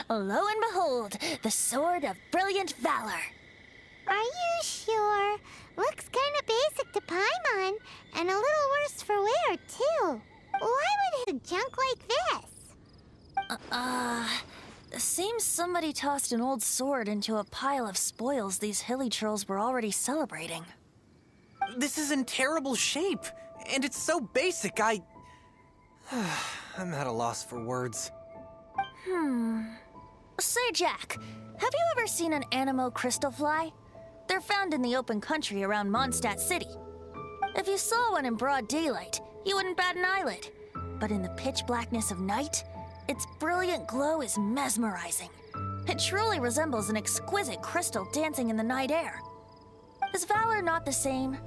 Lo and behold, the Sword of Brilliant Valor. Are you sure? Looks kind of basic to Paimon, and a little worse for wear, too. Why would he junk like this? Seems somebody tossed an old sword into a pile of spoils these hilly trolls were already celebrating. This is in terrible shape, and it's so basic, I'm at a loss for words. Say, Jack, have you ever seen an Anemo crystal fly? They're found in the open country around Mondstadt City. If you saw one in broad daylight, you wouldn't bat an eyelid. But in the pitch blackness of night, its brilliant glow is mesmerizing. It truly resembles an exquisite crystal dancing in the night air. Is Valor not the same?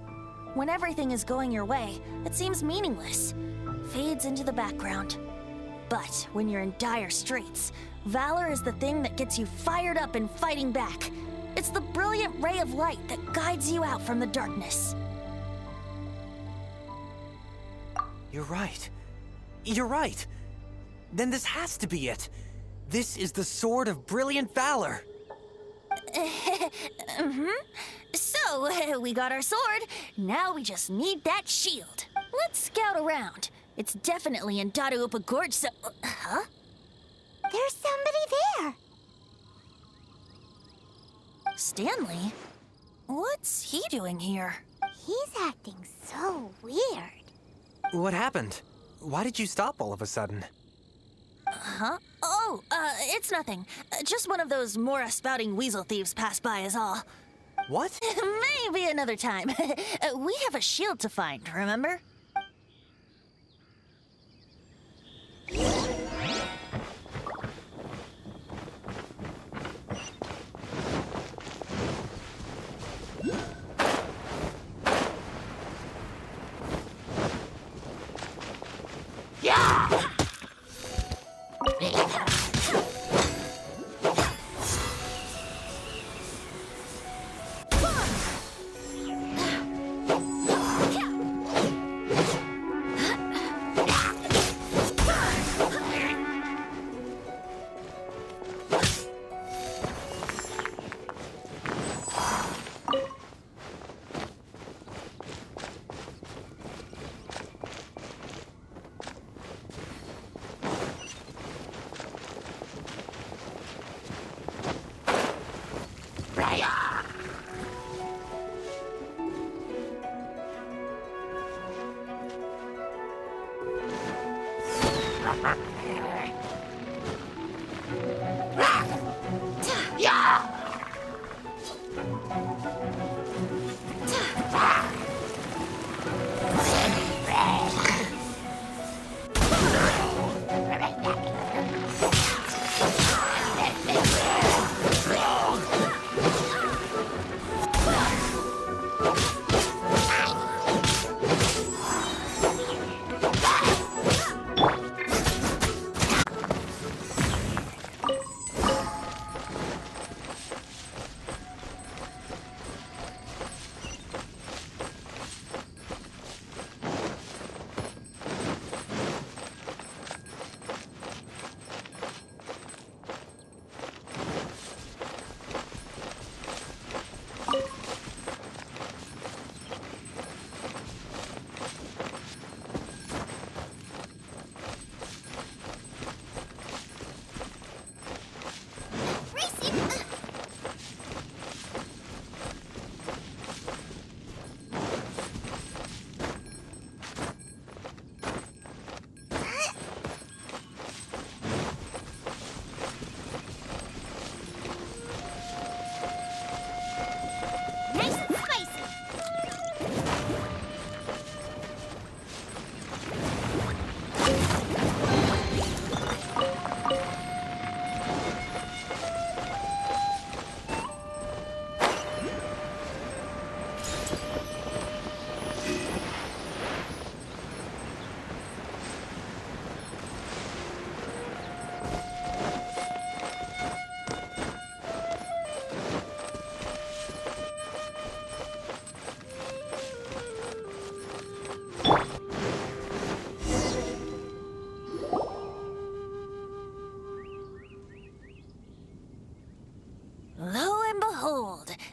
When everything is going your way, it seems meaningless, fades into the background. But when you're in dire straits, valor is the thing that gets you fired up and fighting back. It's the brilliant ray of light that guides you out from the darkness. You're right. You're right. Then this has to be it. This is the Sword of Brilliant Valor. So, we got our sword. Now we just need that shield. Let's scout around. It's definitely in Dadaupa Gorge, so... Huh? There's somebody there. Stanley? What's he doing here? He's acting so weird. What happened? Why did you stop all of a sudden? Huh? Oh, it's nothing. Just one of those Mora-spouting weasel thieves passed by is all. What? Maybe another time. We have a shield to find, remember?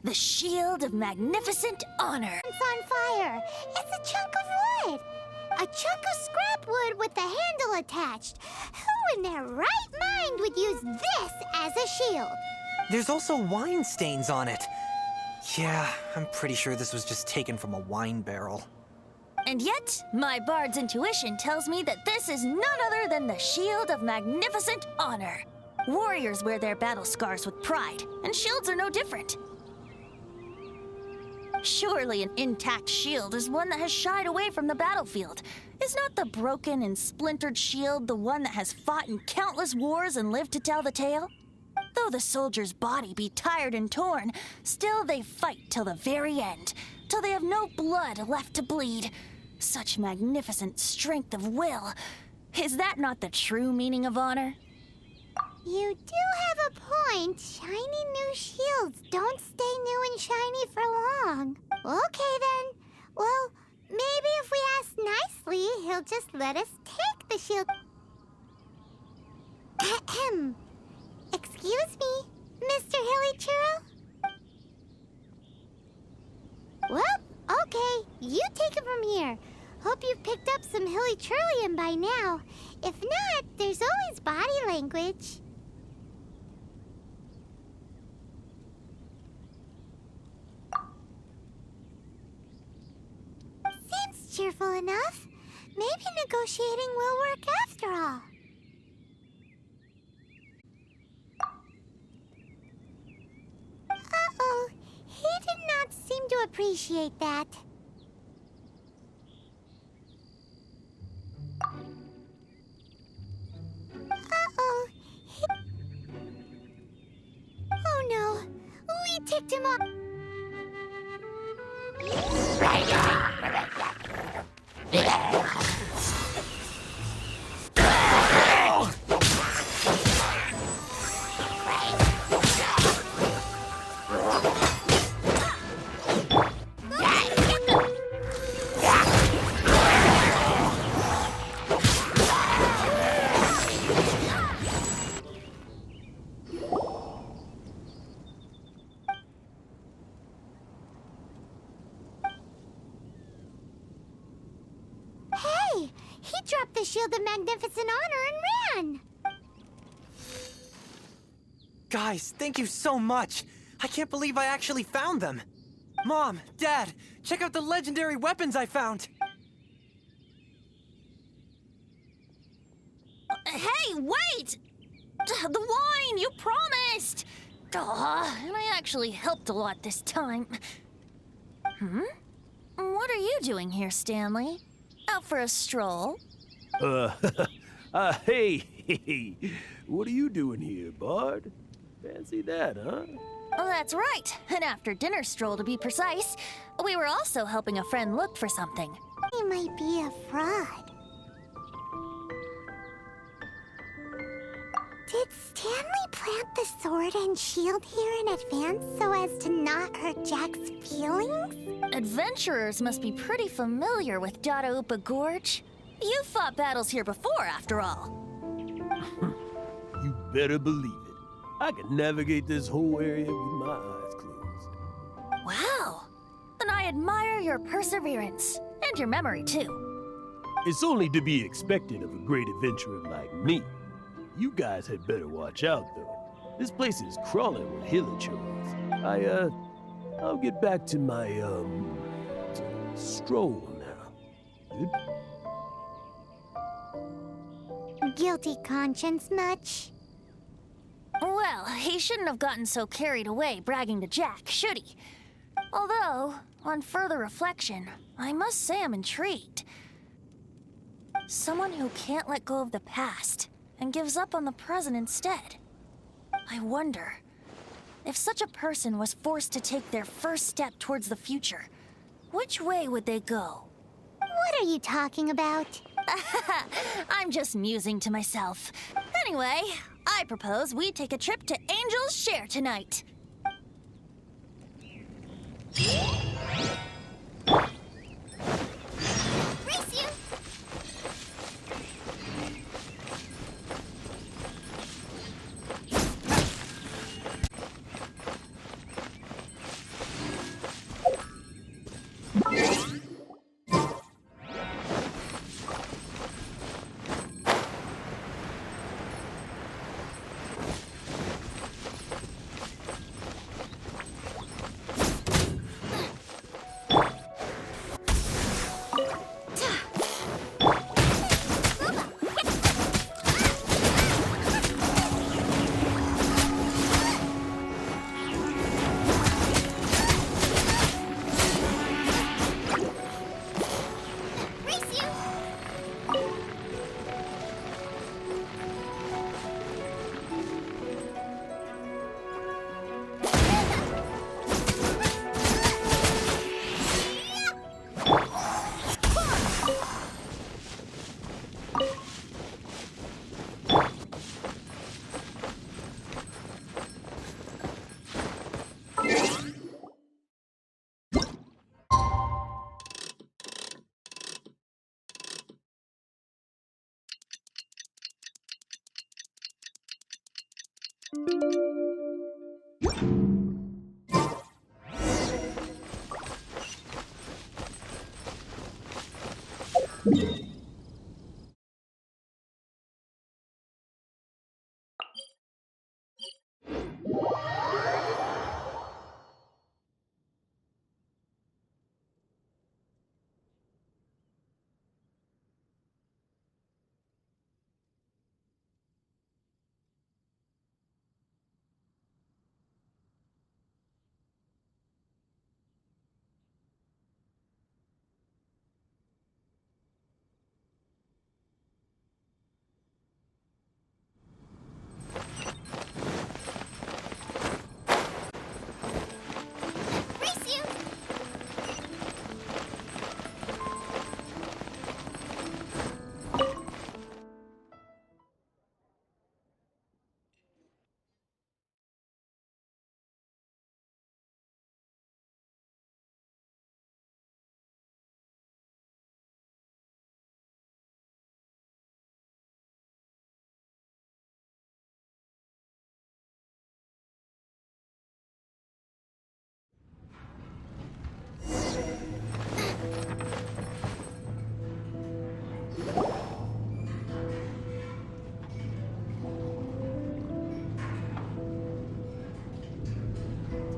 The shield of magnificent honor. It's on fire. It's a chunk of wood. A chunk of scrap wood with the handle attached. Who in their right mind would use this as a shield? There's also wine stains on it. Yeah, I'm pretty sure this was just taken from a wine barrel. And yet, my bard's intuition tells me that this is none other than the shield of magnificent honor. Warriors wear their battle scars with pride, and shields are no different. Surely an intact shield is one that has shied away from the battlefield. Is not the broken and splintered shield the one that has fought in countless wars and lived to tell the tale? Though the soldier's body be tired and torn, still they fight till the very end. till they have no blood left to bleed. Such magnificent strength of will. Is that not the true meaning of honor? You do have a point. Shiny new shields don't stay new and shiny for long. Okay then. Well, maybe if we ask nicely, he'll just let us take the shield. Ahem. Excuse me, Mr. Hilly Churro? Well, okay. You take it from here. Hope you've picked up some Hilly Churlium by now. If not, there's always body language. Seems cheerful enough. Maybe negotiating will work after all. Uh-oh. He did not seem to appreciate that. Uh-oh. Oh no. We ticked him off. Hey! He dropped the Shield of Magnificent Honor and ran! Guys, thank you so much. I can't believe I actually found them. Mom, Dad, check out the legendary weapons I found. Hey, wait! The wine, you promised! And I actually helped a lot this time. What are you doing here, Stanley? Out for a stroll? Hey, what are you doing here, Bard? Fancy that, huh? Oh, that's right. An after-dinner stroll, to be precise. We were also helping a friend look for something. He might be a fraud. Did Stanley plant the sword and shield here in advance so as to not hurt Jack's feelings? Adventurers must be pretty familiar with Dada Upa Gorge. You've fought battles here before, after all. You better believe it. I can navigate this whole area with my eyes closed. Wow. Then I admire your perseverance. And your memory, too. It's only to be expected of a great adventurer like me. You guys had better watch out, though. This place is crawling with hilichurls. I'll get back to my, stroll now. Good? Guilty conscience much? Well, he shouldn't have gotten so carried away bragging to Jack, should he? Although, on further reflection, I must say I'm intrigued. Someone who can't let go of the past and gives up on the present instead. I wonder, if such a person was forced to take their first step towards the future, which way would they go? What are you talking about? I'm just musing to myself. Anyway, I propose we take a trip to Angel's Share tonight. Race you! Race you!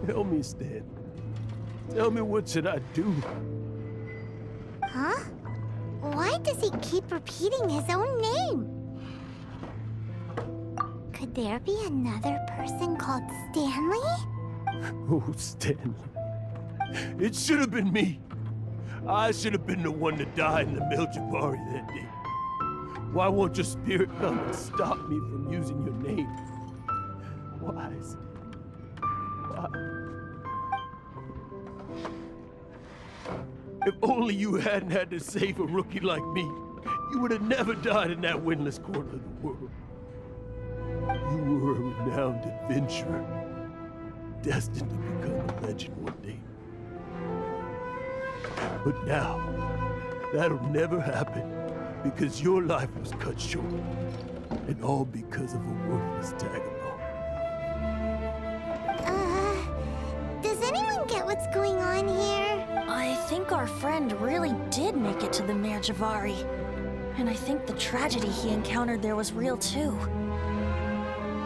Tell me, Stan. Tell me, what should I do? Huh? Why does he keep repeating his own name? Could there be another person called Stanley? Oh, Stanley. It should have been me. I should have been the one to die in the Meljavari that day. Why won't your spirit come and stop me from using your name? Why, Stan? Why? If only you hadn't had to save a rookie like me, you would have never died in that windless corner of the world. You were a renowned adventurer, destined to become a legend one day. But now, that'll never happen, because your life was cut short, and all because of a worthless tag-along. Does anyone get what's going on here? I think our friend really did make it to the Meljavari. And I think the tragedy he encountered there was real too.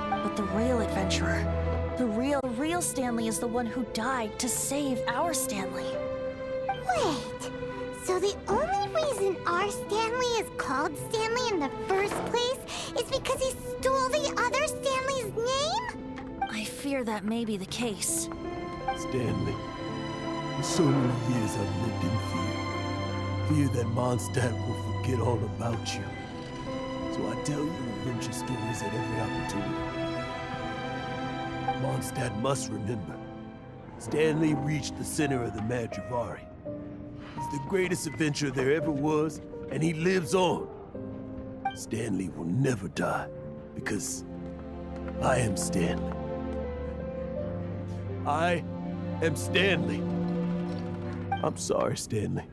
But the real adventurer, the real Stanley is the one who died to save our Stanley. Wait, so the only reason our Stanley is called Stanley in the first place is because he stole the other Stanley's name? I fear that may be the case. Stanley, for so many years I've lived in fear. Fear that Mondstadt will forget all about you. So I tell you adventure stories at every opportunity. Mondstadt must remember. Stanley reached the center of the Meljavari. He's the greatest adventurer there ever was, and he lives on. Stanley will never die, because I am Stanley. I am Stanley. I'm sorry, Stanley.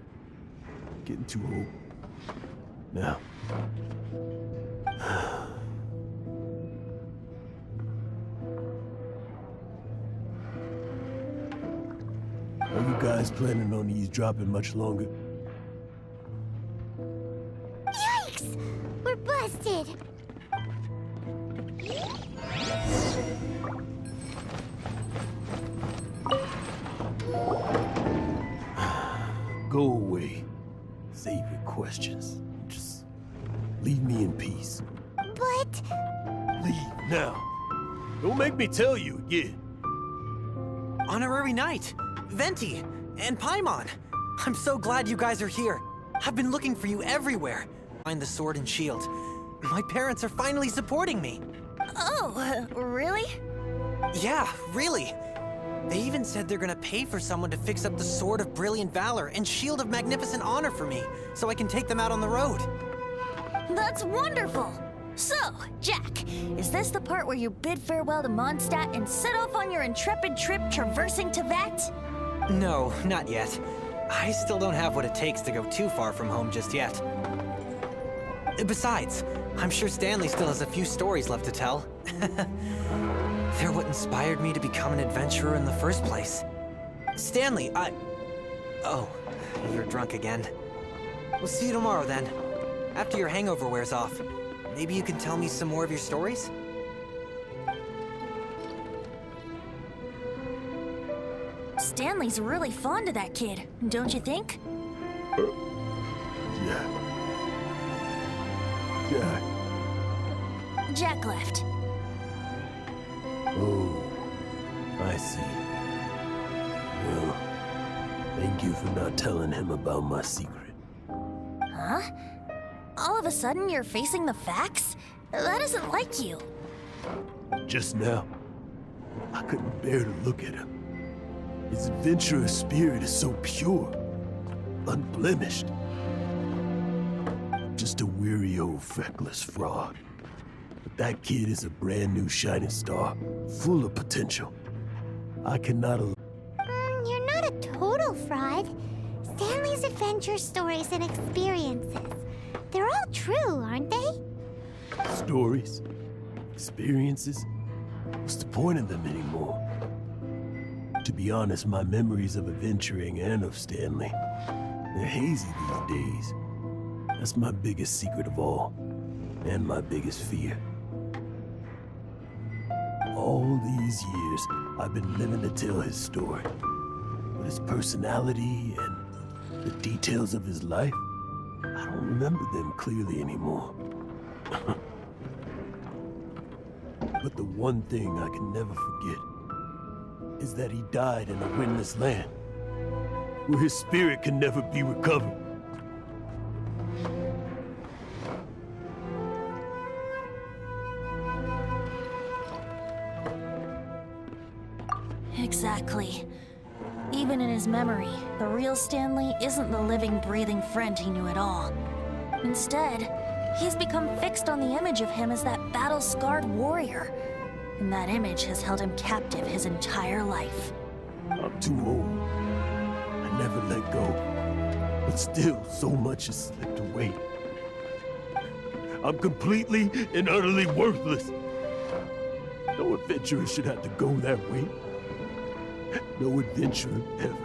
Getting too old. Now. Are you guys planning on eavesdropping much longer? Yikes! We're busted! Go away. Save your questions. Just leave me in peace. But... Leave now. Don't make me tell you again. Honorary Knight, Venti, and Paimon. I'm so glad you guys are here. I've been looking for you everywhere. Find the sword and shield. My parents are finally supporting me. Oh, really? Yeah, really. They even said they're gonna pay for someone to fix up the Sword of Brilliant Valor and Shield of Magnificent Honor for me, so I can take them out on the road. That's wonderful! So, Jack, is this the part where you bid farewell to Mondstadt and set off on your intrepid trip traversing Teyvat? No, not yet. I still don't have what it takes to go too far from home just yet. Besides, I'm sure Stanley still has a few stories left to tell. They're what inspired me to become an adventurer in the first place. Stanley, Oh, you're drunk again. We'll see you tomorrow then. After your hangover wears off. Maybe you can tell me some more of your stories? Stanley's really fond of that kid, don't you think? Yeah. Yeah. Jack left. Oh, I see. Well, thank you for not telling him about my secret. Huh? All of a sudden you're facing the facts? That isn't like you. Just now, I couldn't bear to look at him. His adventurous spirit is so pure, unblemished. I'm just a weary old feckless fraud. But that kid is a brand new shining star, full of potential. I cannot allow... You're not a total fraud. Stanley's adventure stories and experiences. They're all true, aren't they? Stories, experiences. What's the point of them anymore? To be honest, my memories of adventuring and of Stanley, they're hazy these days. That's my biggest secret of all, and my biggest fear. All these years, I've been living to tell his story. But his personality and the details of his life, I don't remember them clearly anymore. But the one thing I can never forget is that he died in a windless land, where his spirit can never be recovered. Exactly. Even in his memory, the real Stanley isn't the living, breathing friend he knew at all. Instead, he's become fixed on the image of him as that battle-scarred warrior. And that image has held him captive his entire life. I'm too old. I never let go. But still, so much has slipped away. I'm completely and utterly worthless. No adventurer should have to go that way. No adventurer ever.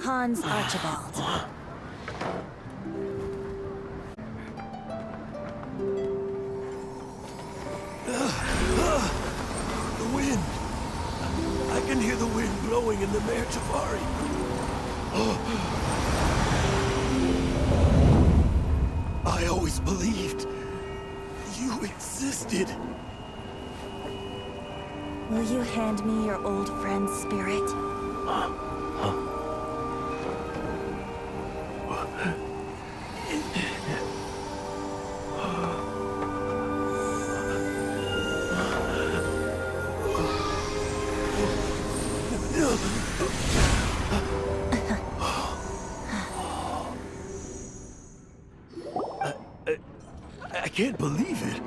Hans Archibald. The wind. I can hear the wind blowing in the Mare Javari. I always believed you existed. Will you hand me your old friend's spirit? I can't believe it.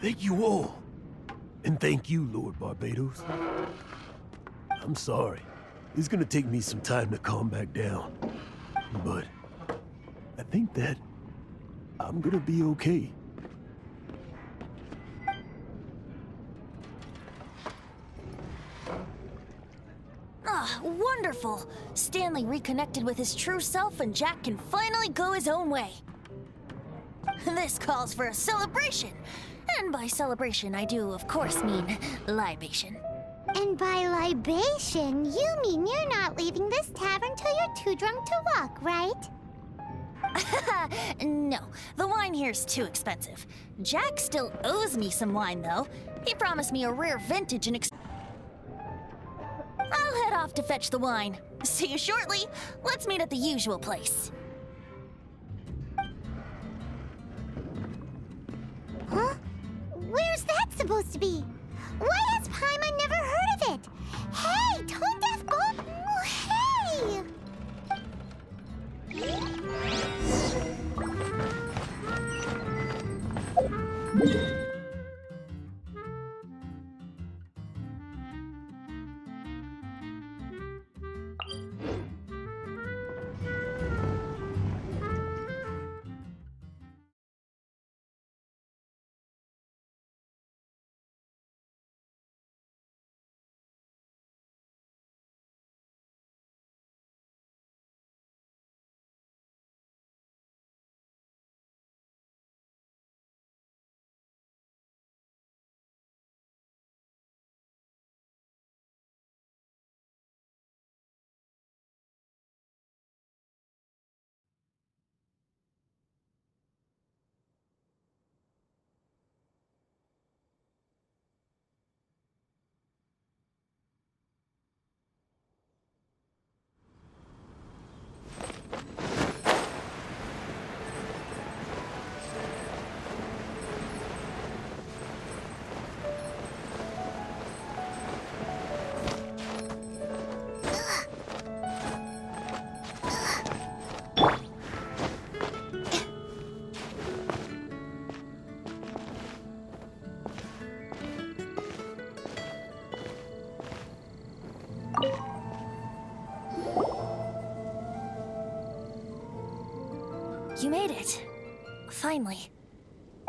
Thank you all. And thank you, Lord Barbados. I'm sorry. It's gonna take me some time to calm back down. But I think that I'm gonna be okay. Ah, wonderful! Stanley reconnected with his true self and Jack can finally go his own way. This calls for a celebration. And by celebration, I do, of course, mean libation. And by libation, you mean you're not leaving this tavern till you're too drunk to walk, right? No, the wine here's too expensive. Jack still owes me some wine, though. He promised me a rare vintage and I'll head off to fetch the wine. See you shortly. Let's meet at the usual place. Huh? Where's that supposed to be? Why has Paimon never heard of it? Hey, Tone Deaf Gold... Hey! You made it. Finally.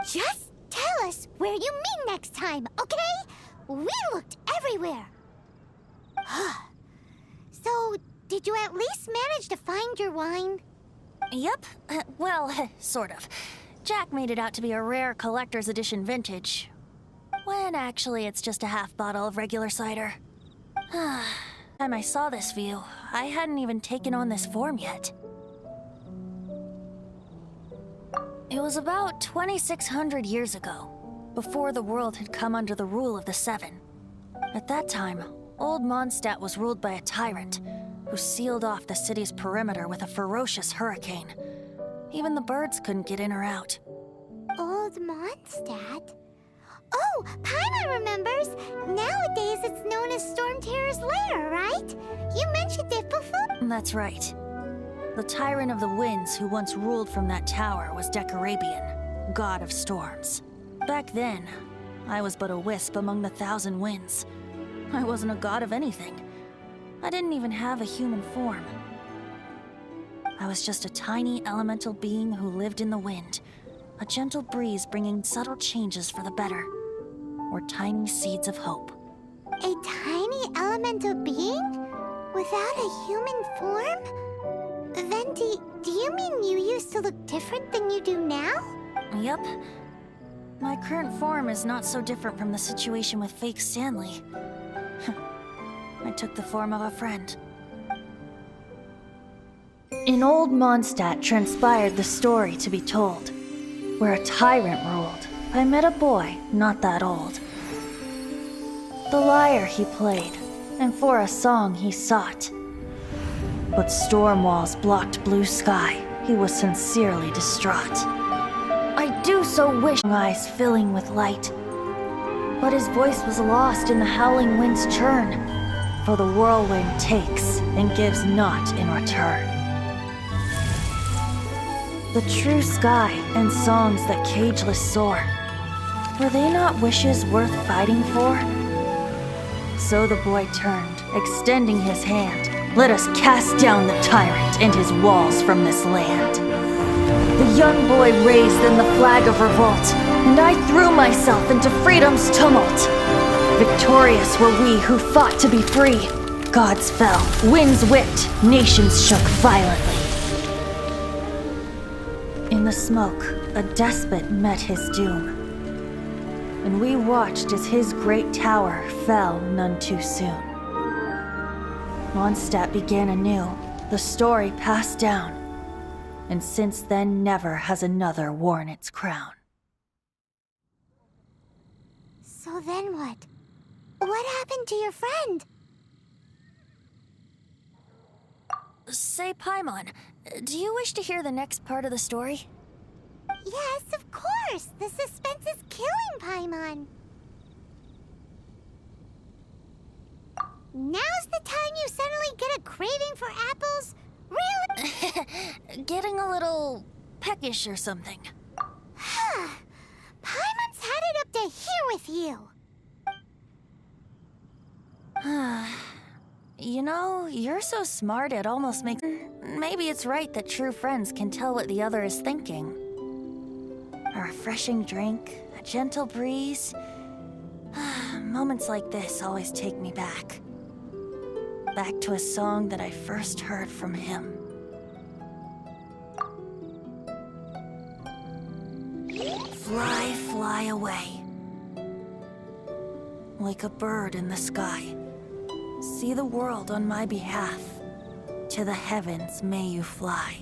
Just tell us where you meet next time, okay? We looked everywhere. So, did you at least manage to find your wine? Yep. Well, sort of. Jack made it out to be a rare collector's edition vintage, when actually it's just a half bottle of regular cider. Time I saw this view, I hadn't even taken on this form yet. It was about 2,600 years ago, before the world had come under the rule of the Seven. At that time, old Mondstadt was ruled by a tyrant who sealed off the city's perimeter with a ferocious hurricane. Even the birds couldn't get in or out. Old Mondstadt? Oh, Paimon remembers. Nowadays it's known as Storm Terror's lair, right? You mentioned it before. That's right. The tyrant of the winds who once ruled from that tower was Decarabian, god of storms. Back then, I was but a wisp among the thousand winds. I wasn't a god of anything. I didn't even have a human form. I was just a tiny elemental being who lived in the wind, a gentle breeze bringing subtle changes for the better, or tiny seeds of hope. A tiny elemental being? Without a human form? Venti, do you mean you used to look different than you do now? Yep. My current form is not so different from the situation with fake Stanley. I took the form of a friend. In old Mondstadt transpired the story to be told, where a tyrant ruled. I met a boy not that old. The lyre he played, and for a song he sought. But storm walls blocked blue sky. He was sincerely distraught. I do so wish eyes filling with light. But his voice was lost in the howling wind's churn, for the whirlwind takes and gives not in return. The true sky and songs that cageless soar, were they not wishes worth fighting for? So the boy turned, extending his hand. Let us cast down the tyrant and his walls from this land. The young boy raised then the flag of revolt, and I threw myself into freedom's tumult. Victorious were we who fought to be free. Gods fell, winds whipped, nations shook violently. In the smoke, a despot met his doom, and we watched as his great tower fell none too soon. Mondstadt began anew, the story passed down, and since then never has another worn its crown. So then what? What happened to your friend? Say, Paimon, do you wish to hear the next part of the story? Yes, of course! The suspense is killing Paimon! Now's the time you suddenly get a craving for apples? Really? Getting a little peckish or something. Paimon's had it up to here with you! You know, you're so smart it almost makes... Maybe it's right that true friends can tell what the other is thinking. A refreshing drink, a gentle breeze. Moments like this always take me back. Back to a song that I first heard from him. Fly, fly away. Like a bird in the sky. See the world on my behalf. To the heavens may you fly.